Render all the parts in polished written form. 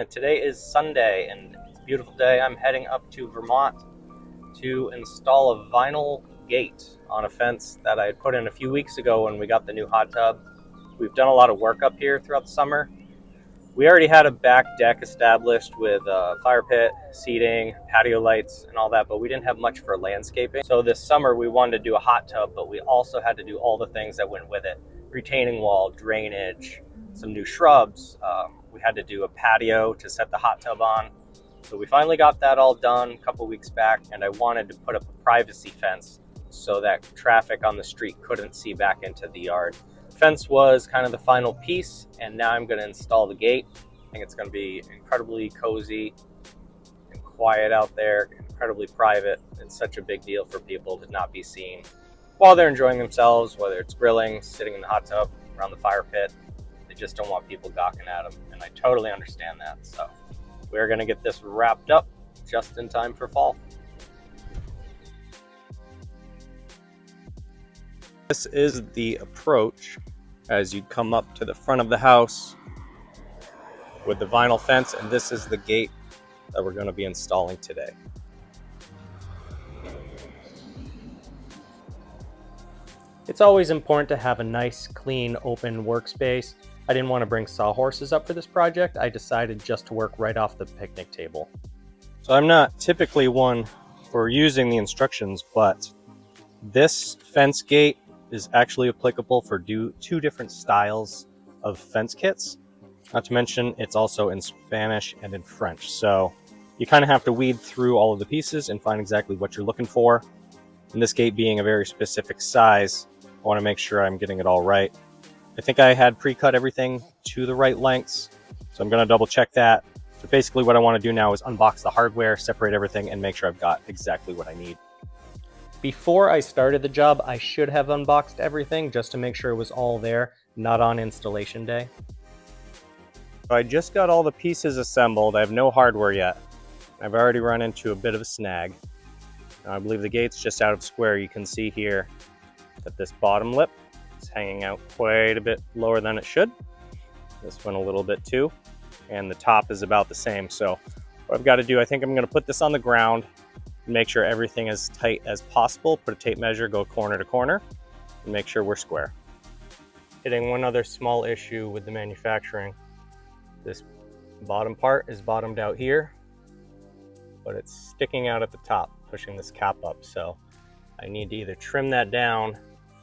Today is Sunday and it's a beautiful day. I'm heading up to Vermont to install a vinyl gate on a fence that I had put in a few weeks ago when we got the new hot tub. We've done a lot of work up here throughout the summer. We already had a back deck established with a fire pit, seating, patio lights, and all that, but we didn't have much for landscaping. So this summer we wanted to do a hot tub, but we also had to do all the things that went with it. Retaining wall, drainage, some new shrubs. We had to do a patio to set the hot tub on. So we finally got that all done a couple weeks back, and I wanted to put up a privacy fence so that traffic on the street couldn't see back into the yard. The fence was kind of the final piece, and now I'm going to install the gate. I think it's going to be incredibly cozy and quiet out there, incredibly private. It's such a big deal for people to not be seen while they're enjoying themselves, whether it's grilling, sitting in the hot tub, around the fire pit. They just don't want people gawking at them, and I totally understand that. So we're going to get this wrapped up just in time for fall. This is the approach as you come up to the front of the house with the vinyl fence, and this is the gate that we're going to be installing today. It's always important to have a nice, clean, open workspace. I didn't want to bring sawhorses up for this project. I decided just to work right off the picnic table. So I'm not typically one for using the instructions, but this fence gate is actually applicable for two different styles of fence kits. Not to mention, it's also in Spanish and in French. So you kind of have to weed through all of the pieces and find exactly what you're looking for. And this gate being a very specific size, I want to make sure I'm getting it all right. I think I had pre-cut everything to the right lengths, so I'm going to double check that. So basically what I want to do now is unbox the hardware, separate everything, and make sure I've got exactly what I need. Before I started the job, I should have unboxed everything just to make sure it was all there, not on installation day. So I just got all the pieces assembled. I have no hardware yet. I've already run into a bit of a snag. Now, I believe the gate's just out of square. You can see here that this bottom lip is hanging out quite a bit lower than it should. This one a little bit too. And the top is about the same. So what I've got to do, I think I'm going to put this on the ground and make sure everything is tight as possible. Put a tape measure, go corner to corner, and make sure we're square. Hitting one other small issue with the manufacturing. This bottom part is bottomed out here, but it's sticking out at the top, pushing this cap up. So I need to either trim that down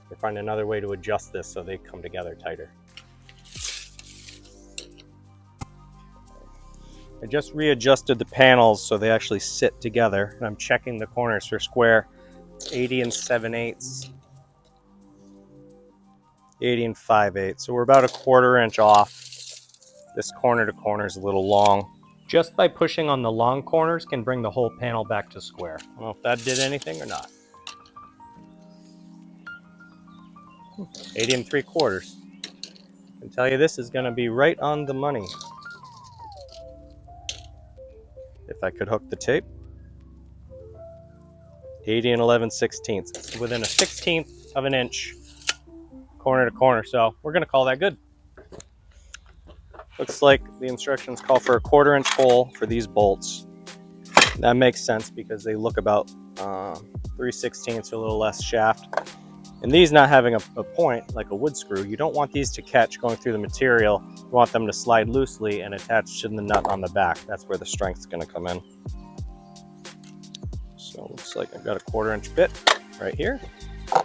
or find another way to adjust this so they come together tighter. I just readjusted the panels so they actually sit together, and I'm checking the corners for square. 80 and 7/8, 80 and 5/8. So we're about a 1/4 inch off. This corner to corner is a little long. Just by pushing on the long corners can bring the whole panel back to square. I don't know if that did anything or not. 80 and 3/4. I can tell you this is going to be right on the money. If I could hook the tape. 80 and 11/16. It's within a 1/16 of an inch corner to corner, so we're going to call that good. Looks like the instructions call for a 1/4 inch hole for these bolts. That makes sense because they look about 3/16, a little less shaft. And these not having a point like a wood screw, you don't want these to catch going through the material. You want them to slide loosely and attach to the nut on the back. That's where the strength's going to come in. So it looks like I've got a 1/4 inch bit right here. I'm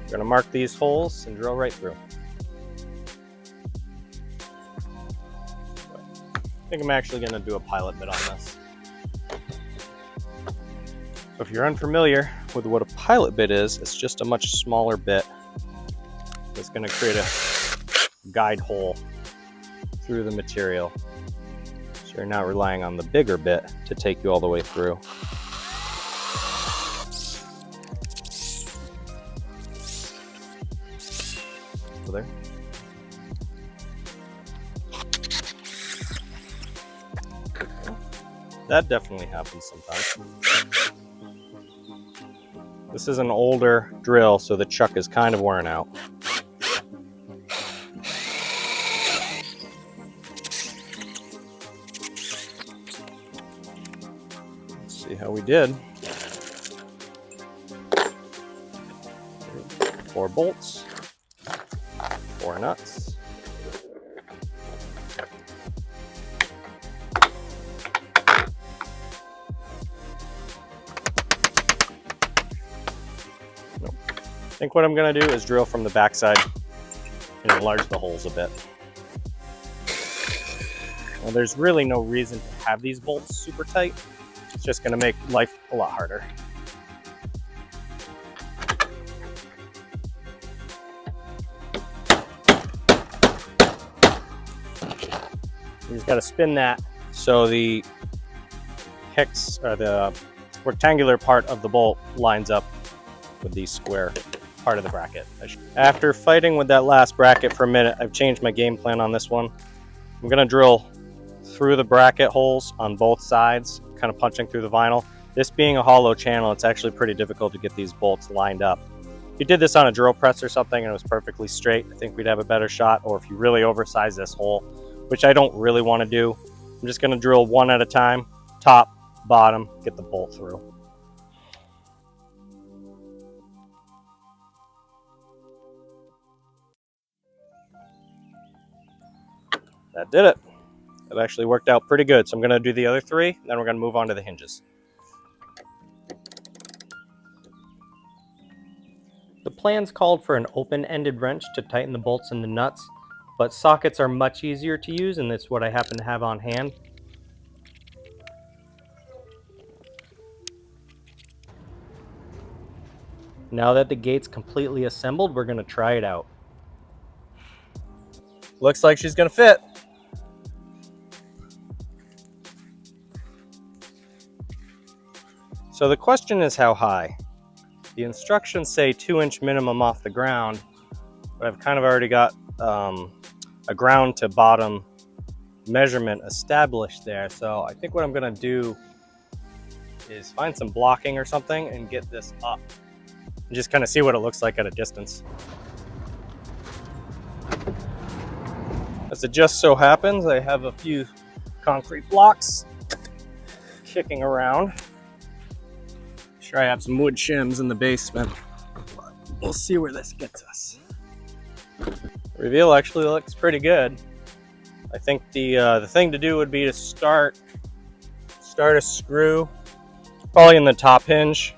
going to mark these holes and drill right through. I think I'm actually going to do a pilot bit on this. So if you're unfamiliar with what a pilot bit is, it's just a much smaller bit that's going to create a guide hole through the material. So you're not relying on the bigger bit to take you all the way through. So there. That definitely happens sometimes. This is an older drill, so the chuck is kind of wearing out. See how we did. 4 bolts, 4 nuts. Nope. I think what I'm going to do is drill from the backside and enlarge the holes a bit. Well, there's really no reason to have these bolts super tight. It's just going to make life a lot harder. You just got to spin that so the hex or the rectangular part of the bolt lines up with the square part of the bracket. After fighting with that last bracket for a minute, I've changed my game plan on this one. I'm going to drill through the bracket holes on both sides, kind of punching through the vinyl. This being a hollow channel, it's actually pretty difficult to get these bolts lined up. If you did this on a drill press or something and it was perfectly straight, I think we'd have a better shot. Or if you really oversize this hole, which I don't really want to do, I'm just going to drill one at a time, top, bottom, get the bolt through. That did it. It actually worked out pretty good. So I'm going to do the other 3, then we're going to move on to the hinges. The plans called for an open-ended wrench to tighten the bolts and the nuts, but sockets are much easier to use, and that's what I happen to have on hand. Now that the gate's completely assembled, we're going to try it out. Looks like she's going to fit. So the question is how high? The instructions say 2-inch minimum off the ground, but I've kind of already got a ground to bottom measurement established there. So I think what I'm going to do is find some blocking or something and get this up and just kind of see what it looks like at a distance. As it just so happens, I have a few concrete blocks kicking around. Sure, I have some wood shims in the basement. We'll see where this gets us. The reveal actually looks pretty good. I think the thing to do would be to start a screw, probably in the top hinge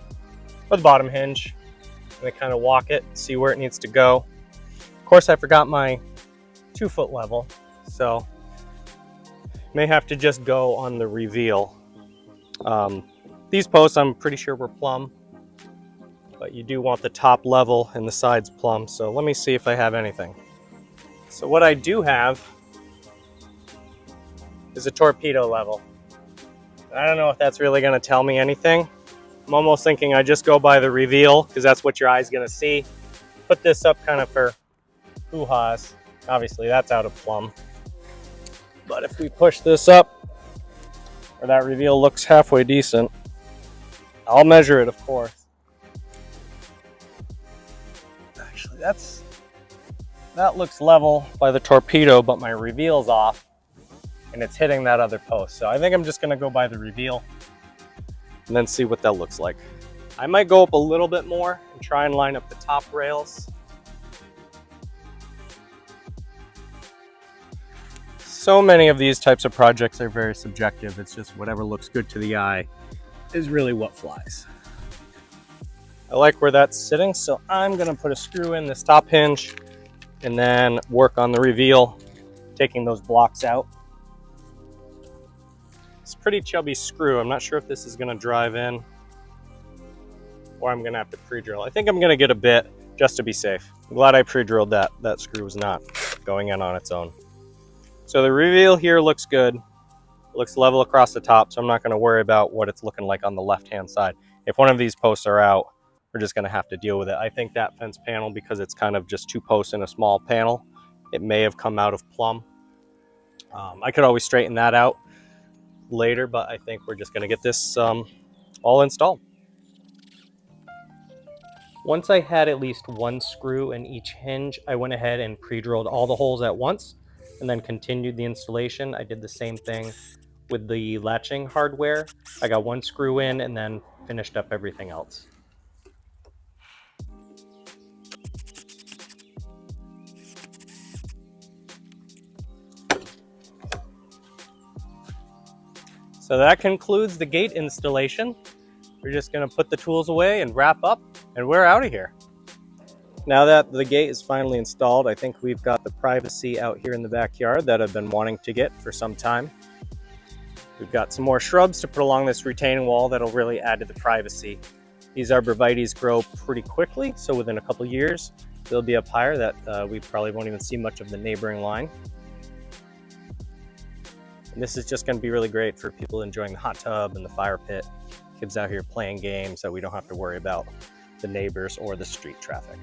or the bottom hinge, and then kind of walk it, see where it needs to go. Of course, I forgot my 2-foot level, so may have to just go on the reveal. These posts I'm pretty sure were plumb, but you do want the top level and the sides plumb. So let me see if I have anything. So what I do have is a torpedo level. I don't know if that's really going to tell me anything. I'm almost thinking I just go by the reveal because that's what your eye's going to see. Put this up kind of for hoo-ha's. Obviously that's out of plumb. But if we push this up, or that reveal looks halfway decent, I'll measure it, of course. Actually, that looks level by the torpedo, but my reveal's off and it's hitting that other post. So I think I'm just gonna go by the reveal and then see what that looks like. I might go up a little bit more and try and line up the top rails. So many of these types of projects are very subjective. It's just whatever looks good to the eye is really what flies. I like where that's sitting, so I'm gonna put a screw in this top hinge and then work on the reveal, taking those blocks out. It's a pretty chubby screw. I'm not sure if this is gonna drive in or I'm gonna have to pre-drill. I think I'm gonna get a bit just to be safe. I'm glad I pre-drilled that. That screw was not going in on its own. So the reveal here looks good. It looks level across the top, so I'm not going to worry about what it's looking like on the left-hand side. If one of these posts are out, we're just going to have to deal with it. I think that fence panel, because it's kind of just 2 posts in a small panel, it may have come out of plumb. I could always straighten that out later, but I think we're just going to get this all installed. Once I had at least 1 screw in each hinge, I went ahead and pre-drilled all the holes at once and then continued the installation. I did the same thing with the latching hardware. I got one screw in and then finished up everything else. So that concludes the gate installation. We're just gonna put the tools away and wrap up, and we're out of here. Now that the gate is finally installed, I think we've got the privacy out here in the backyard that I've been wanting to get for some time. We've got some more shrubs to put along this retaining wall that'll really add to the privacy. These arborvitaes grow pretty quickly, so within a couple years, they'll be up higher that we probably won't even see much of the neighboring line. And this is just going to be really great for people enjoying the hot tub and the fire pit, kids out here playing games, so we don't have to worry about the neighbors or the street traffic.